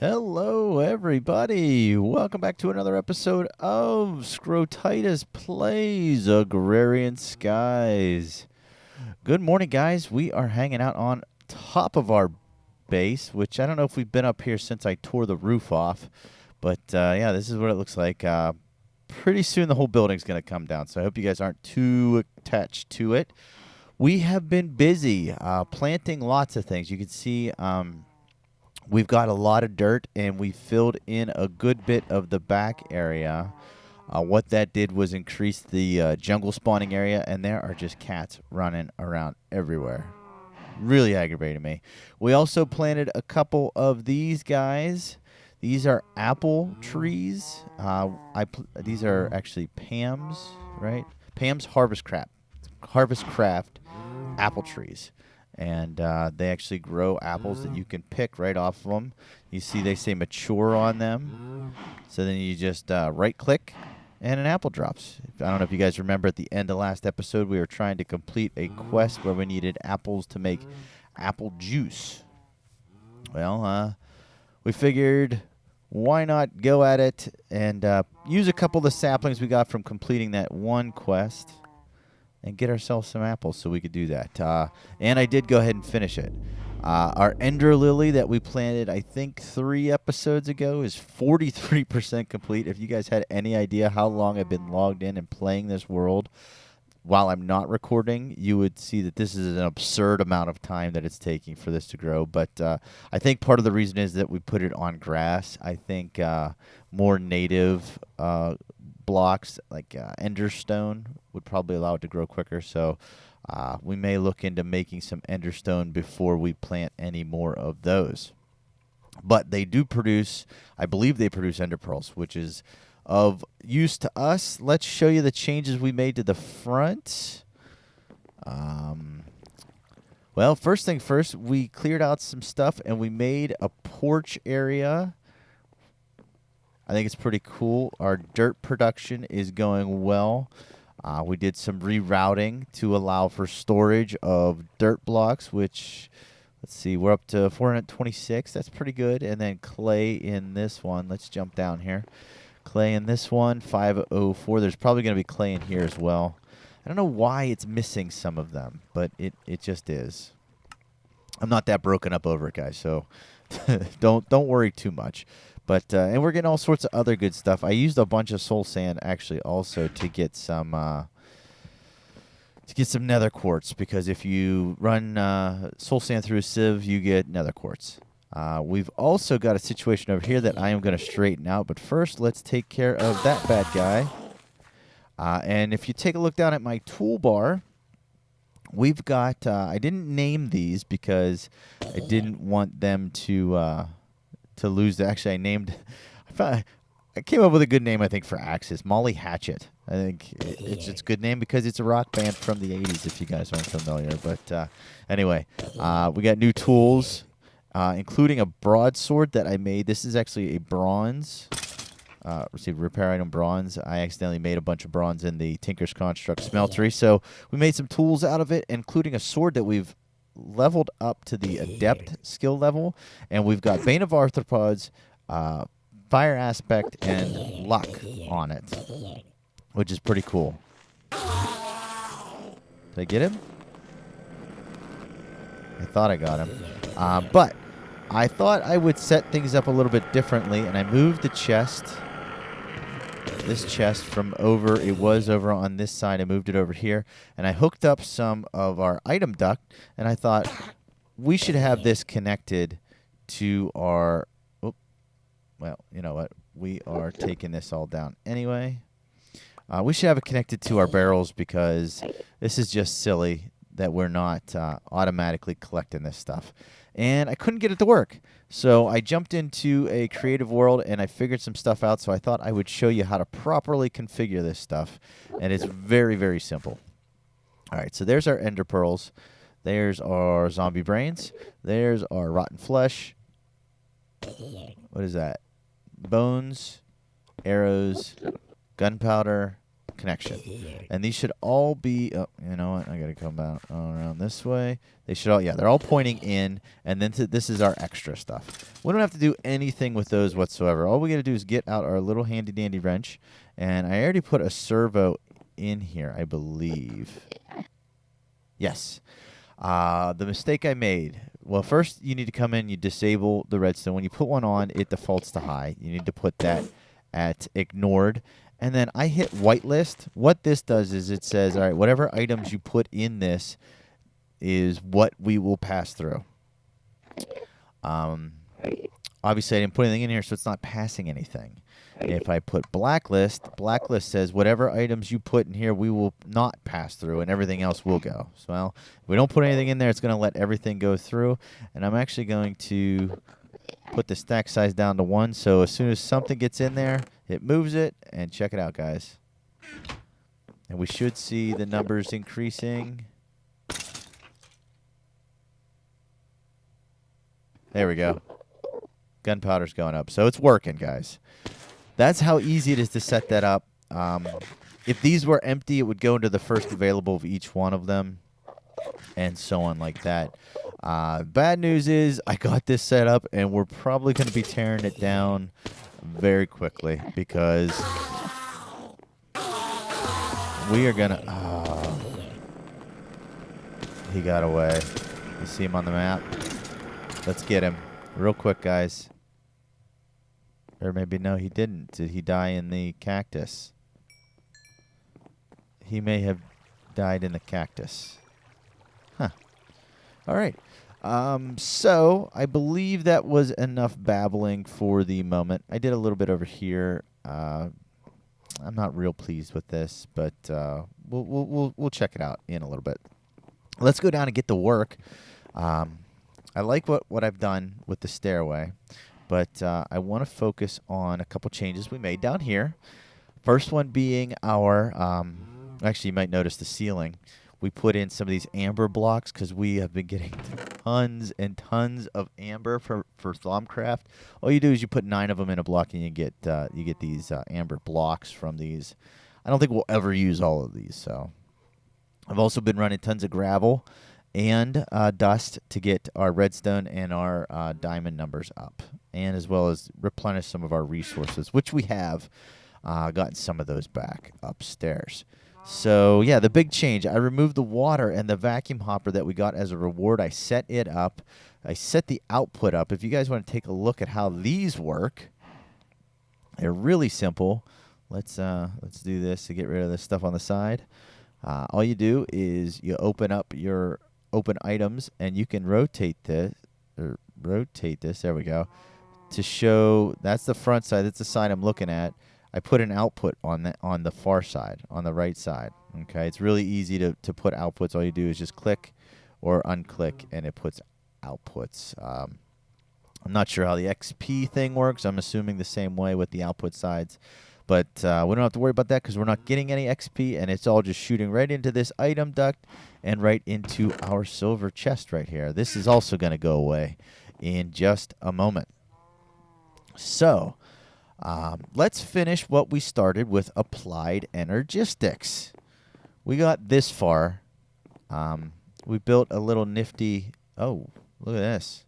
Hello, everybody. Welcome back to another episode of Scrotitis Plays Agrarian Skies. Good morning, guys. We are hanging out on top of our base, which I don't know if we've been up here since I tore the roof off. But, yeah, this is what it looks like. Pretty soon the whole building's going to come down, so I hope you guys aren't too attached to it. We have been busy planting lots of things. You can see... we've got a lot of dirt, and we filled in a good bit of the back area. What that did was increase the jungle spawning area, and there are just cats running around everywhere. Really aggravating me. We also planted a couple of these guys. These are apple trees. These are actually Pam's, right? Pam's Harvest Craft apple trees. And they actually grow apples that you can pick right off of them. You see they say mature on them. So then you just right-click, and an apple drops. I don't know if you guys remember at the end of last episode, we were trying to complete a quest where we needed apples to make apple juice. Well, we figured why not go at it and use a couple of the saplings we got from completing that one quest and get ourselves some apples so we could do that. And I did go ahead and finish it. Our ender lily that we planted, I think, 3 episodes ago is 43% complete. If you guys had any idea how long I've been logged in and playing this world while I'm not recording, you would see that this is an absurd amount of time that it's taking for this to grow. But I think part of the reason is that we put it on grass. I think more native blocks like ender stone would probably allow it to grow quicker, so we may look into making some ender stone before we plant any more of those. But they do produce, I believe they produce ender pearls, which is of use to us. Let's show you the changes we made to the front. Well, first thing first, we cleared out some stuff and we made a porch area. I think it's pretty cool. Our dirt production is going well. We did some rerouting to allow for storage of dirt blocks, which, let's see, we're up to 426. That's pretty good. And then clay in this one. Let's jump down here. Clay in this one, 504. There's probably going to be clay in here as well. I don't know why it's missing some of them, but it just is. I'm not that broken up over it, guys, so don't worry too much. But and we're getting all sorts of other good stuff. I used a bunch of soul sand actually also to get some nether quartz, because if you run soul sand through a sieve, you get nether quartz. We've also got a situation over here that I am going to straighten out. But first, let's take care of that bad guy. And if you take a look down at my toolbar, we've got I didn't name these because I didn't want them to lose. Actually, I came up with a good name, I think, for axes. Molly Hatchet. I think it's a good name because it's a rock band from the 80s, if you guys aren't familiar. But anyway, we got new tools, including a broadsword that I made. This is actually a bronze. Received repair item bronze. I accidentally made a bunch of bronze in the Tinker's Construct smeltery. So we made some tools out of it, including a sword that we've leveled up to the adept skill level, and we've got Bane of Arthropods, Fire Aspect, and Luck on it, which is pretty cool. Did I get him? I thought I got him. But I thought I would set things up a little bit differently, and I moved the chest. This chest from over, it was over on this side. I moved it over here, and I hooked up some of our item duct, and I thought we should have this connected to our, well, you know what? We are taking this all down anyway. We should have it connected to our barrels because this is just silly that we're not automatically collecting this stuff. And I couldn't get it to work. So I jumped into a creative world and I figured some stuff out. So I thought I would show you how to properly configure this stuff. And it's very, very simple. All right, so there's our ender pearls. There's our zombie brains. There's our rotten flesh. What is that? Bones, arrows, gunpowder, connection. And these should all be, oh, you know what, I got to come out around this way. They should all, yeah, they're all pointing in, and then this is our extra stuff. We don't have to do anything with those whatsoever. All we got to do is get out our little handy-dandy wrench, and I already put a servo in here, I believe. Yes. The mistake I made, well, first you need to come in, you disable the redstone. When you put one on, it defaults to high. You need to put that at ignored. And then I hit whitelist. What this does is it says, all right, whatever items you put in this is what we will pass through. Obviously, I didn't put anything in here, so it's not passing anything. If I put blacklist, blacklist says whatever items you put in here, we will not pass through, and everything else will go. So, well, if we don't put anything in there, it's going to let everything go through. And I'm actually going to put the stack size down to 1, so as soon as something gets in there, it moves it, and check it out, guys. And we should see the numbers increasing. There we go. Gunpowder's going up, so it's working, guys. That's how easy it is to set that up. If these were empty, it would go into the first available of each one of them, and so on like that. Bad news is I got this set up, and we're probably going to be tearing it down very quickly because we are going to... Oh, he got away. You see him on the map? Let's get him. Real quick, guys. Or maybe no, he didn't. Did he die in the cactus? He may have died in the cactus. Huh. All right. So I believe that was enough babbling for the moment. I did a little bit over here. I'm not real pleased with this, but we'll check it out in a little bit. Let's go down and get to work. I like what I've done with the stairway, but I want to focus on a couple changes we made down here. First one being our, actually you might notice the ceiling. We put in some of these amber blocks because we have been getting tons and tons of amber for Thaumcraft. All you do is you put 9 of them in a block and you get these amber blocks from these. I don't think we'll ever use all of these, so. I've also been running tons of gravel and dust to get our redstone and our diamond numbers up, and as well as replenish some of our resources, which we have gotten some of those back upstairs. So, yeah, the big change, I removed the water and the vacuum hopper that we got as a reward. I set it up. I set the output up. If you guys want to take a look at how these work, they're really simple. Let's do this to get rid of this stuff on the side. All you do is you open up your open items, and you can rotate this. There we go. To show, that's the front side. That's the side I'm looking at. I put an output on the far side, on the right side. Okay, it's really easy to put outputs. All you do is just click or unclick, and it puts outputs. I'm not sure how the XP thing works. I'm assuming the same way with the output sides. But we don't have to worry about that because we're not getting any XP, and it's all just shooting right into this item duct and right into our silver chest right here. This is also going to go away in just a moment. So let's finish what we started with applied Energistics. We got this far. We built a little nifty... Oh, look at this.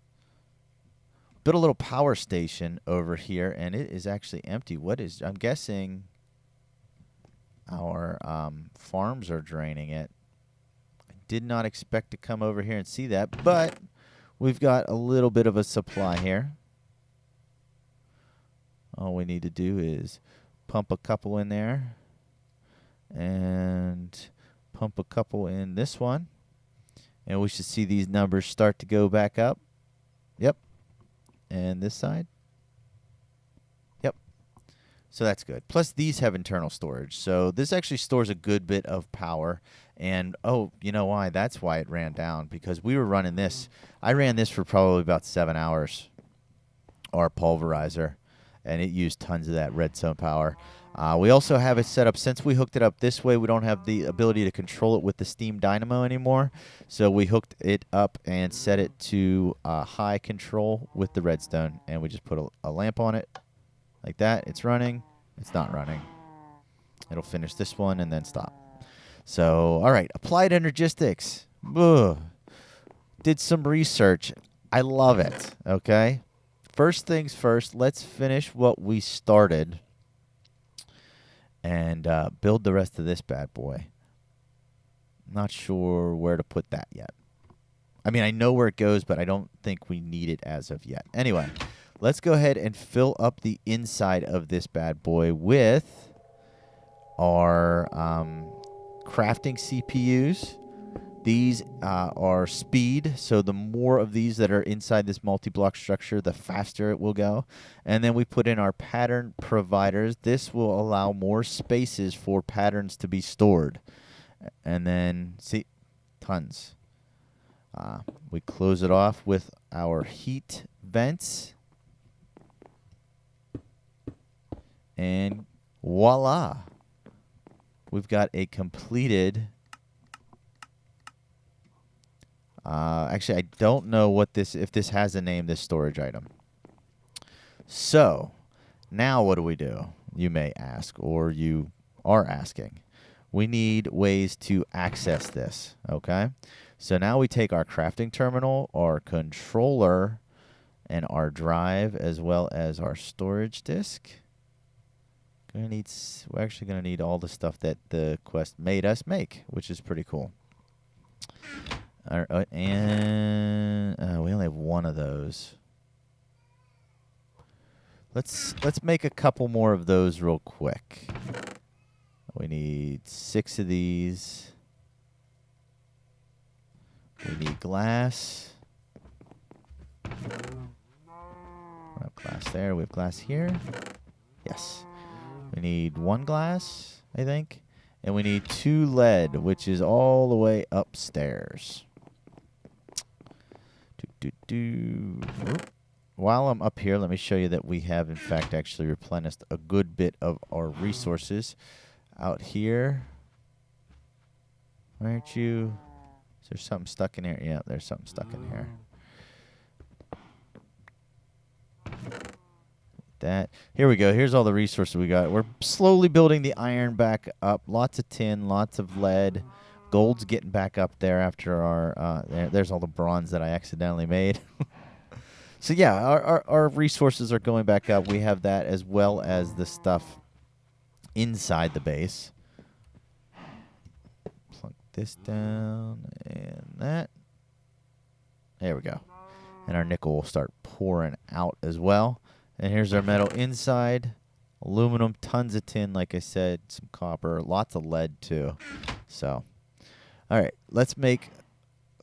Built a little power station over here, and it is actually empty. What is... I'm guessing our farms are draining it. I did not expect to come over here and see that, but we've got a little bit of a supply here. All we need to do is pump a couple in there and pump a couple in this one, and we should see these numbers start to go back up. Yep. And this side. Yep. So that's good. Plus, these have internal storage. So this actually stores a good bit of power. And, oh, you know why? That's why it ran down. Because we were running this. I ran this for probably about 7 hours. Our pulverizer. And it used tons of that redstone power. We also have it set up, since we hooked it up this way, we don't have the ability to control it with the steam dynamo anymore. So we hooked it up and set it to high control with the redstone. And we just put a lamp on it like that. It's running. It's not running. It'll finish this one and then stop. So, all right, applied energistics. Ugh. Did some research. I love it, okay? First things first, let's finish what we started and build the rest of this bad boy. Not sure where to put that yet. I mean, I know where it goes, but I don't think we need it as of yet. Anyway, let's go ahead and fill up the inside of this bad boy with our crafting CPUs. These are speed, so the more of these that are inside this multi-block structure, the faster it will go. And then we put in our pattern providers. This will allow more spaces for patterns to be stored. And then, see, tons. We close it off with our heat vents. And voila. We've got a completed... actually, I don't know what if this has a name, this storage item. So, now what do? You may ask, or you are asking. We need ways to access this, okay? So now we take our crafting terminal, our controller, and our drive, as well as our storage disk. We're actually going to need all the stuff that the quest made us make, which is pretty cool. And we only have one of those. Let's make a couple more of those real quick. We need 6 of these. We need glass. We have glass there. We have glass here. Yes. We need 1 glass, I think. And we need 2 lead, which is all the way upstairs. While I'm up here, let me show you that we have, in fact, actually replenished a good bit of our resources. Out here. Why aren't you... Is there something stuck in here? Yeah, there's something stuck in here. That. Here we go. Here's all the resources we got. We're slowly building the iron back up. Lots of tin, lots of lead. Gold's getting back up there after our... there's all the bronze that I accidentally made. So, yeah, our resources are going back up. We have that as well as the stuff inside the base. Plunk this down and that. There we go. And our nickel will start pouring out as well. And here's our metal inside. Aluminum, tons of tin, like I said. Some copper, lots of lead too. So, all right, let's make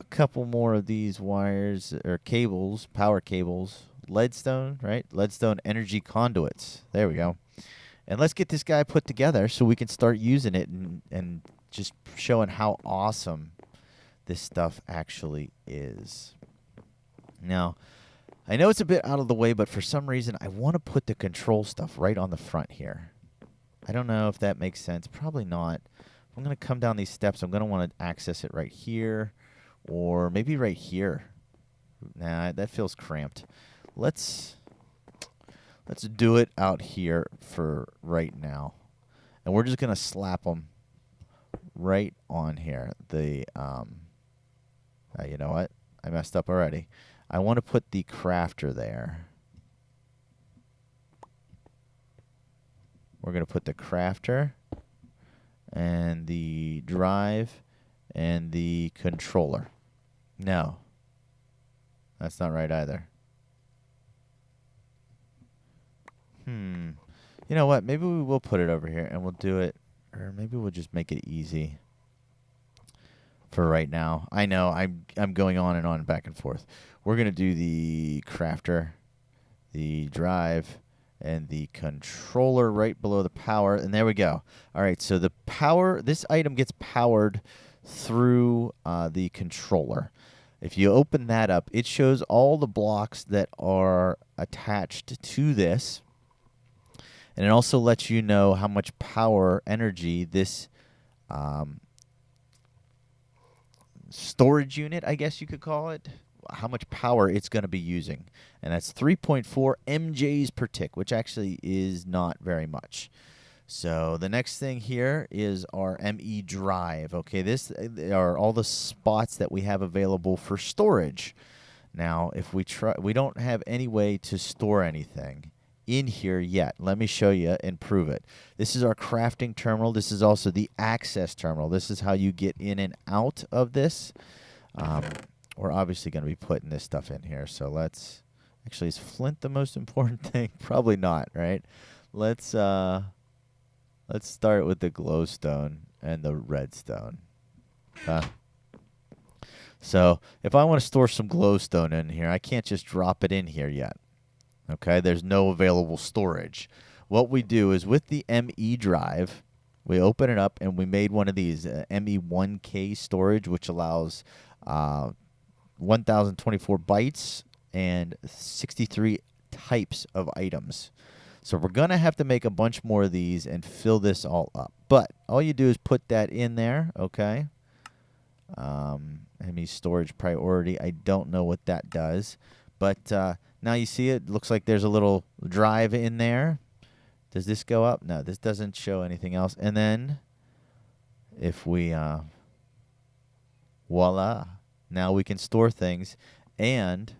a couple more of these wires or cables, power cables. Leadstone, right? Leadstone energy conduits. There we go. And let's get this guy put together so we can start using it and just showing how awesome this stuff actually is. Now, I know it's a bit out of the way, but for some reason, I want to put the control stuff right on the front here. I don't know if that makes sense. Probably not. I'm going to come down these steps. I'm going to want to access it right here or maybe right here. Nah, that feels cramped. Let's do it out here for right now. And we're just going to slap them right on here. You know what? I messed up already. I want to put the crafter there. We're going to put the crafter and the drive and the controller. No. That's not right either. You know what? Maybe we will put it over here and we'll do it, or maybe we'll just make it easy for right now. I know I'm going on and on, back and forth. We're going to do the crafter, the drive, and the controller right below the power, and there we go. All right, so the power, this item gets powered through the controller. If you open that up, it shows all the blocks that are attached to this, and it also lets you know how much power, energy this storage unit, I guess you could call it, how much power it's going to be using. And that's 3.4 MJs per tick, which actually is not very much. So the next thing here is our ME drive. Okay, this are all the spots that we have available for storage. Now, if we try, we don't have any way to store anything in here yet. Let me show you and prove it. This is our crafting terminal. This is also the access terminal. This is how you get in and out of this. We're obviously going to be putting this stuff in here. So let's, actually, is flint the most important thing? Probably not, right? Let's start with the glowstone and the redstone. So if I want to store some glowstone in here, I can't just drop it in here yet. Okay, there's no available storage. What we do is with the ME drive, we open it up and we made one of these ME1K storage, which allows 1,024 bytes and 63 types of items. So we're going to have to make a bunch more of these and fill this all up. But all you do is put that in there, okay? ME storage priority. I don't know what that does. But now you see it looks like there's a little drive in there. Does this go up? No, this doesn't show anything else. And then if we, voila, now we can store things. And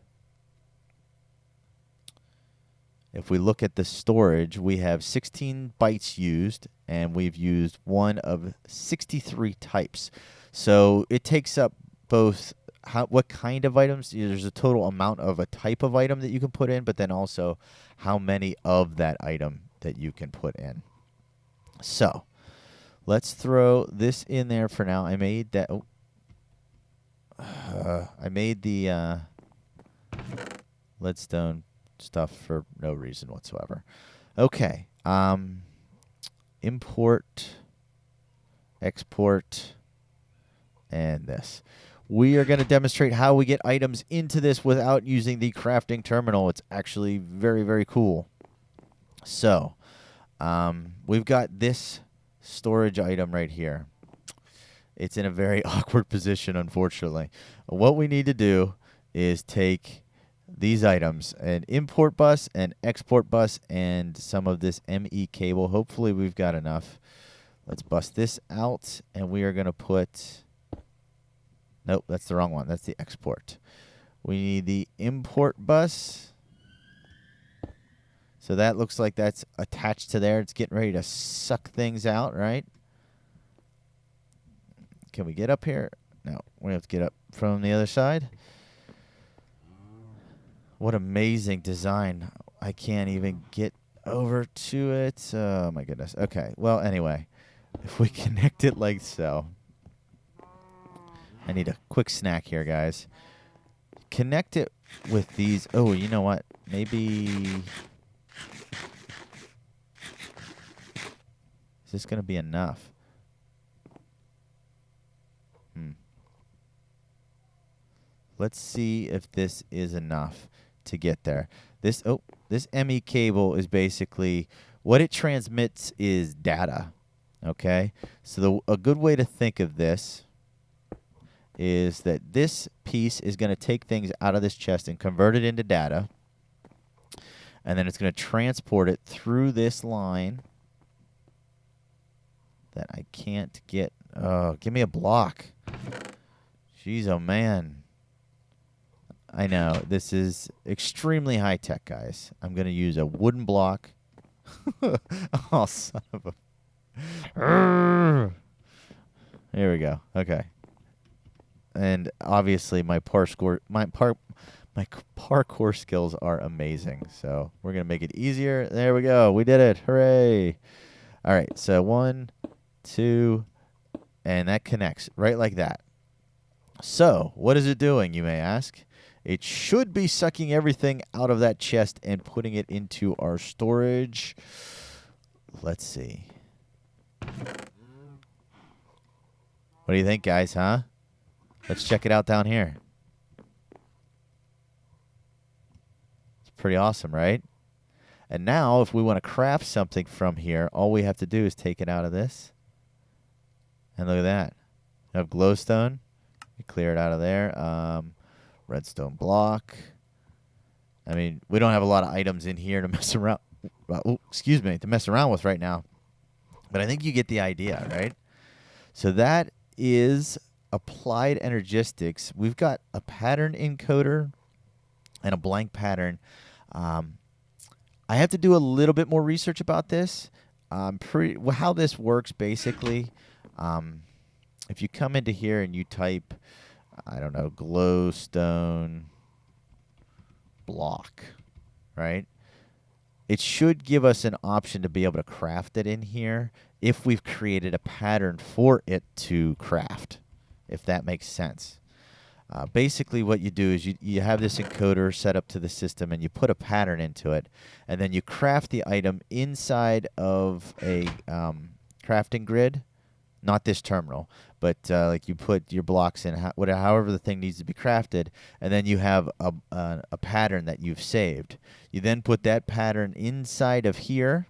if we look at the storage, we have 16 bytes used, and we've used one of 63 types. So it takes up both what kind of items. There's a total amount of a type of item that you can put in, but then also how many of that item that you can put in. So let's throw this in there for now. I made that. I made the leadstone stuff for no reason whatsoever. Okay. Import, export, and this. We are going to demonstrate how we get items into this without using the crafting terminal. It's actually very, very cool. So, we've got this storage item right here. It's in a very awkward position, unfortunately. What we need to do is take these items, an import bus, an export bus, and some of this ME cable. Hopefully we've got enough. Let's bust this out, and we are going to put... Nope, that's the wrong one. That's the export. We need the import bus. So that looks like that's attached to there. It's getting ready to suck things out, right? Can we get up here? No, we have to get up from the other side. What amazing design. I can't even get over to it. Oh, my goodness. Okay, well, anyway, if we connect it like so. I need a quick snack here, guys. Connect it with these. Oh, you know what? Maybe... Is this going to be enough? Let's see if this is enough to get there. This ME cable is basically... What it transmits is data. Okay? So a good way to think of this is that this piece is going to take things out of this chest and convert it into data. And then it's going to transport it through this line that I can't get. Oh, give me a block. Jeez, oh man. I know, this is extremely high-tech, guys. I'm going to use a wooden block. Oh, son of a... Here we go. Okay. And obviously my parkour skills are amazing. So we're going to make it easier. There we go. We did it. Hooray. All right. So 1, 2, and that connects right like that. So what is it doing, you may ask? It should be sucking everything out of that chest and putting it into our storage. Let's see. What do you think, guys, huh? Let's check it out down here. It's pretty awesome, right? And now, if we want to craft something from here, all we have to do is take it out of this. And look at that. We have glowstone. We clear it out of there. Redstone block. I mean, we don't have a lot of items in here to mess around. To mess around with right now. But I think you get the idea, right? So that is applied energistics. We've got a pattern encoder and a blank pattern. I have to do a little bit more research about this. How this works basically. If you come into here and you type, I don't know, glowstone block, right? It should give us an option to be able to craft it in here if we've created a pattern for it to craft, if that makes sense. Basically, what you do is you have this encoder set up to the system, and you put a pattern into it, and then you craft the item inside of a crafting grid. Not this terminal, but like you put your blocks in, however the thing needs to be crafted, and then you have a pattern that you've saved. You then put that pattern inside of here,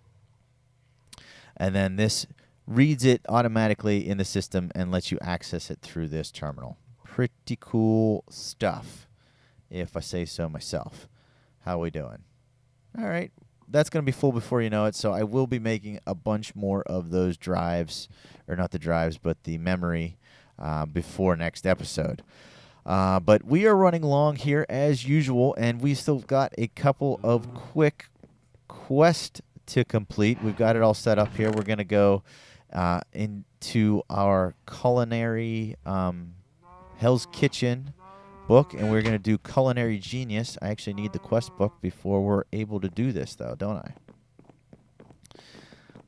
and then this reads it automatically in the system and lets you access it through this terminal. Pretty cool stuff, if I say so myself. How we doing? All right. That's going to be full before you know it, so I will be making a bunch more of those drives, or not the drives, but the memory before next episode. But we are running long here as usual, and we still got a couple of quick quests to complete. We've got it all set up here. We're going to go into our culinary Hell's Kitchen book, and we're going to do Culinary Genius. I actually need the quest book before we're able to do this, though, don't I?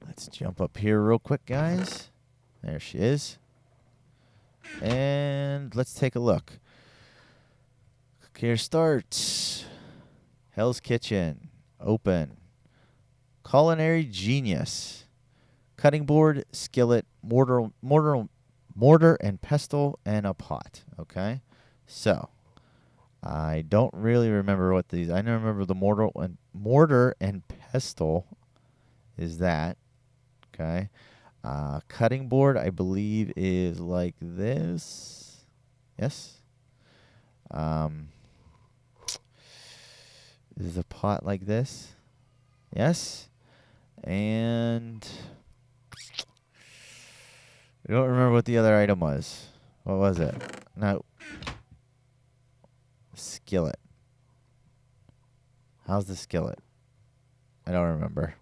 Let's jump up here real quick, guys. There she is. And let's take a look. Here starts. Hell's Kitchen. Open. Culinary Genius. Cutting board, skillet, mortar and pestle, and a pot. Okay? So, I don't really remember what these. I remember the mortar and pestle is that. Okay. Cutting board, I believe, is like this. Yes. Is the pot like this? Yes. And I don't remember what the other item was. What was it? No. Skillet. How's the skillet? I don't remember.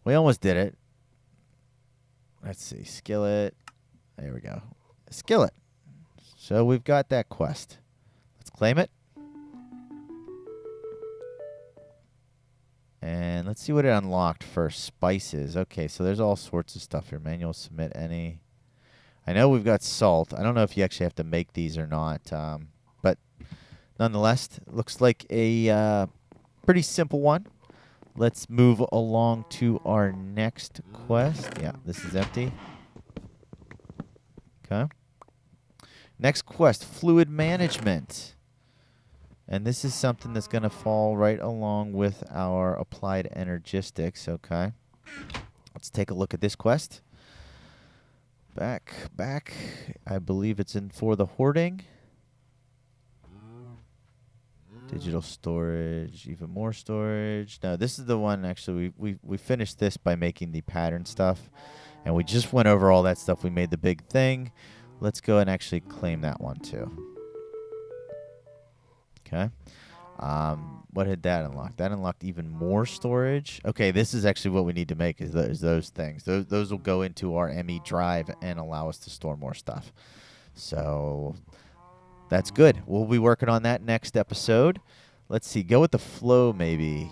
We almost did it. Let's see. Skillet. There we go. Skillet. So we've got that quest. Let's claim it. And let's see what it unlocked first. Spices. Okay, so there's all sorts of stuff here. Manual submit any. I know we've got salt. I don't know if you actually have to make these or not. But nonetheless, looks like a pretty simple one. Let's move along to our next quest. Yeah, this is empty. Okay. Next quest, fluid management. And this is something that's going to fall right along with our applied energistics. Okay. Let's take a look at this quest. Back. I believe it's in for the hoarding. Digital storage, even more storage. No, this is the one, actually, we finished this by making the pattern stuff. And we just went over all that stuff. We made the big thing. Let's go and actually claim that one, too. Okay. What did that unlock? That unlocked even more storage. Okay, this is actually what we need to make is those things. Those will go into our ME drive and allow us to store more stuff. So that's good. We'll be working on that next episode. Let's see. Go with the flow, maybe.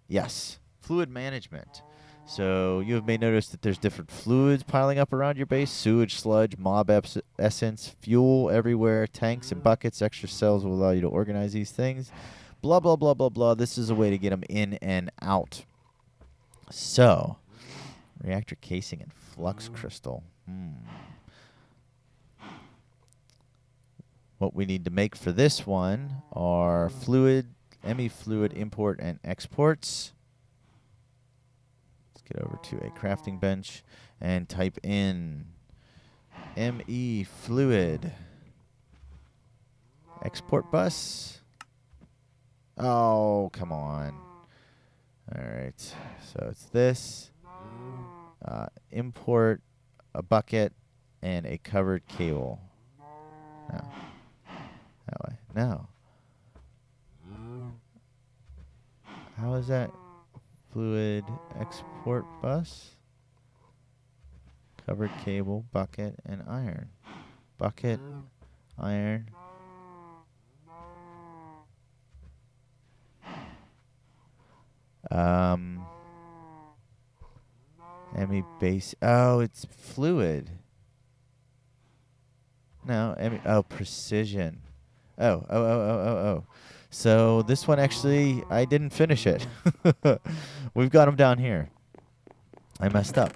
Yes. Fluid management. So you may notice that there's different fluids piling up around your base. Sewage, sludge, mob essence, fuel everywhere, tanks and buckets. Extra cells will allow you to organize these things. Blah, blah, blah, blah, blah. This is a way to get them in and out. So, reactor casing and flux crystal. What we need to make for this one are fluid, ME fluid import and exports. Let's get over to a crafting bench and type in ME fluid. Export bus. Oh, come on. All right. So it's this. import a bucket and a covered cable. No. That way. No. How is that? Fluid export bus? Covered cable, bucket, and iron. Bucket, iron. ME base. Oh, it's fluid. No, precision. Oh. So this one actually, I didn't finish it. We've got them down here. I messed up.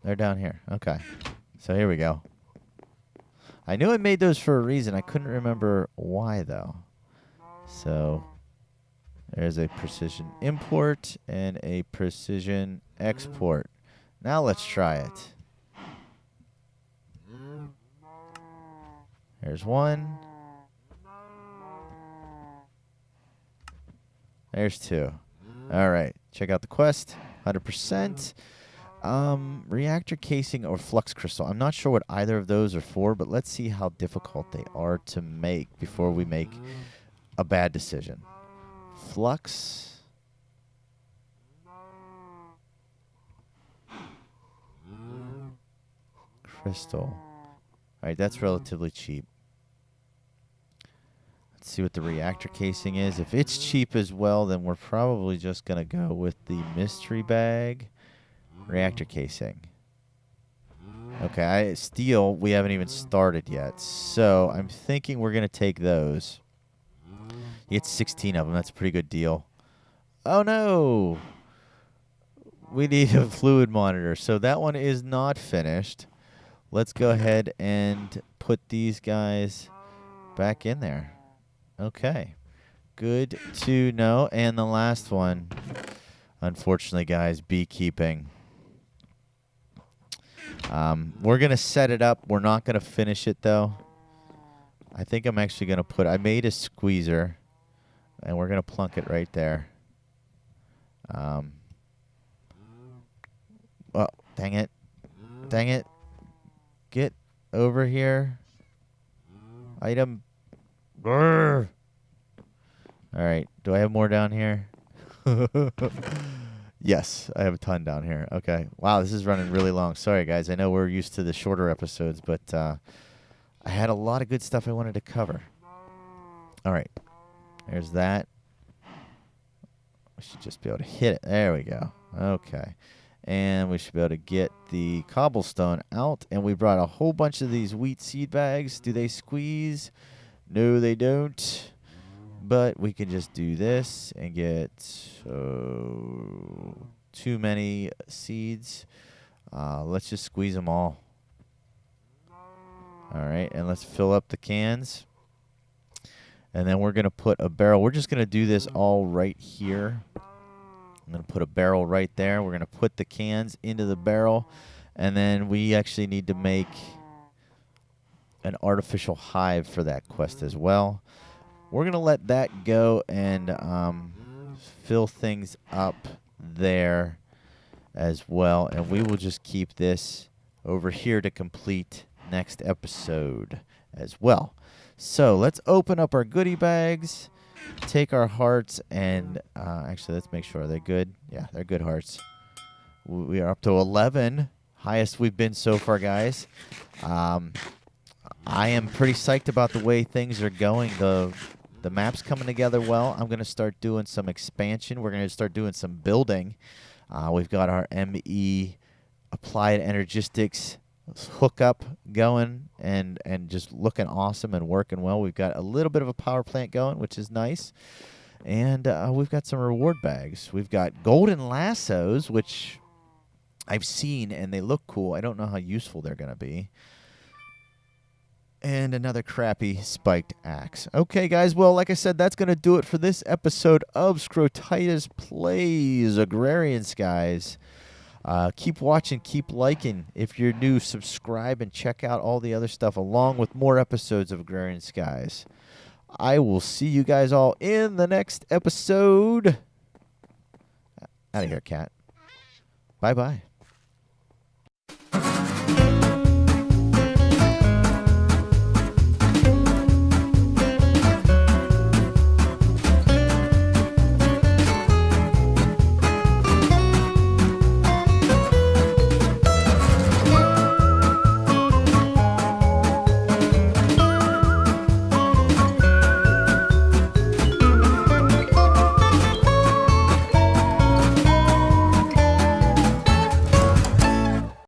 They're down here. Okay. So here we go. I knew I made those for a reason. I couldn't remember why, though. So there's a precision import and a precision export. Now let's try it. There's one. There's two. All right. Check out the quest. 100%. Reactor casing or flux crystal. I'm not sure what either of those are for, but let's see how difficult they are to make before we make a bad decision. Flux. Crystal. All right, that's relatively cheap. Let's see what the reactor casing is. If it's cheap as well, then we're probably just going to go with the mystery bag. Reactor casing. Okay, steel, we haven't even started yet. So I'm thinking we're going to take those. You get 16 of them. That's a pretty good deal. Oh, no. We need a fluid monitor. So that one is not finished. Let's go ahead and put these guys back in there. Okay. Good to know. And the last one, unfortunately, guys, beekeeping. We're going to set it up. We're not going to finish it, though. I think I'm actually going to put... I made a squeezer, and we're going to plunk it right there. Oh, dang it. Dang it. Get over here. Item... Brr. All right. Do I have more down here? Yes, I have a ton down here. Okay. Wow, this is running really long. Sorry, guys. I know we're used to the shorter episodes, but I had a lot of good stuff I wanted to cover. All right. There's that. We should just be able to hit it. There we go. Okay. And we should be able to get the cobblestone out. And we brought a whole bunch of these wheat seed bags. Do they squeeze? No, they don't. But we can just do this and get too many seeds. Let's just squeeze them all. All right, and let's fill up the cans. And then we're going to put a barrel. We're just going to do this all right here. I'm going to put a barrel right there. We're going to put the cans into the barrel. And then we actually need to make an artificial hive for that quest as well. We're going to let that go and fill things up there as well. And we will just keep this over here to complete next episode as well. So let's open up our goodie bags, take our hearts, and actually let's make sure they're good. Yeah, they're good hearts. We are up to 11, highest we've been so far, guys. I am pretty psyched about the way things are going. The map's coming together well. I'm going to start doing some expansion. We're going to start doing some building. We've got our ME Applied Energistics hookup going and just looking awesome and working well. We've got a little bit of a power plant going, which is nice. And we've got some reward bags. We've got golden lassos, which I've seen, and they look cool. I don't know how useful they're going to be. And another crappy spiked axe. Okay, guys. Well, like I said, that's going to do it for this episode of Scrotitis Plays Agrarian Skies. Keep watching, keep liking. If you're new, subscribe and check out all the other stuff along with more episodes of Agrarian Skies. I will see you guys all in the next episode. Out of here, cat. Bye-bye.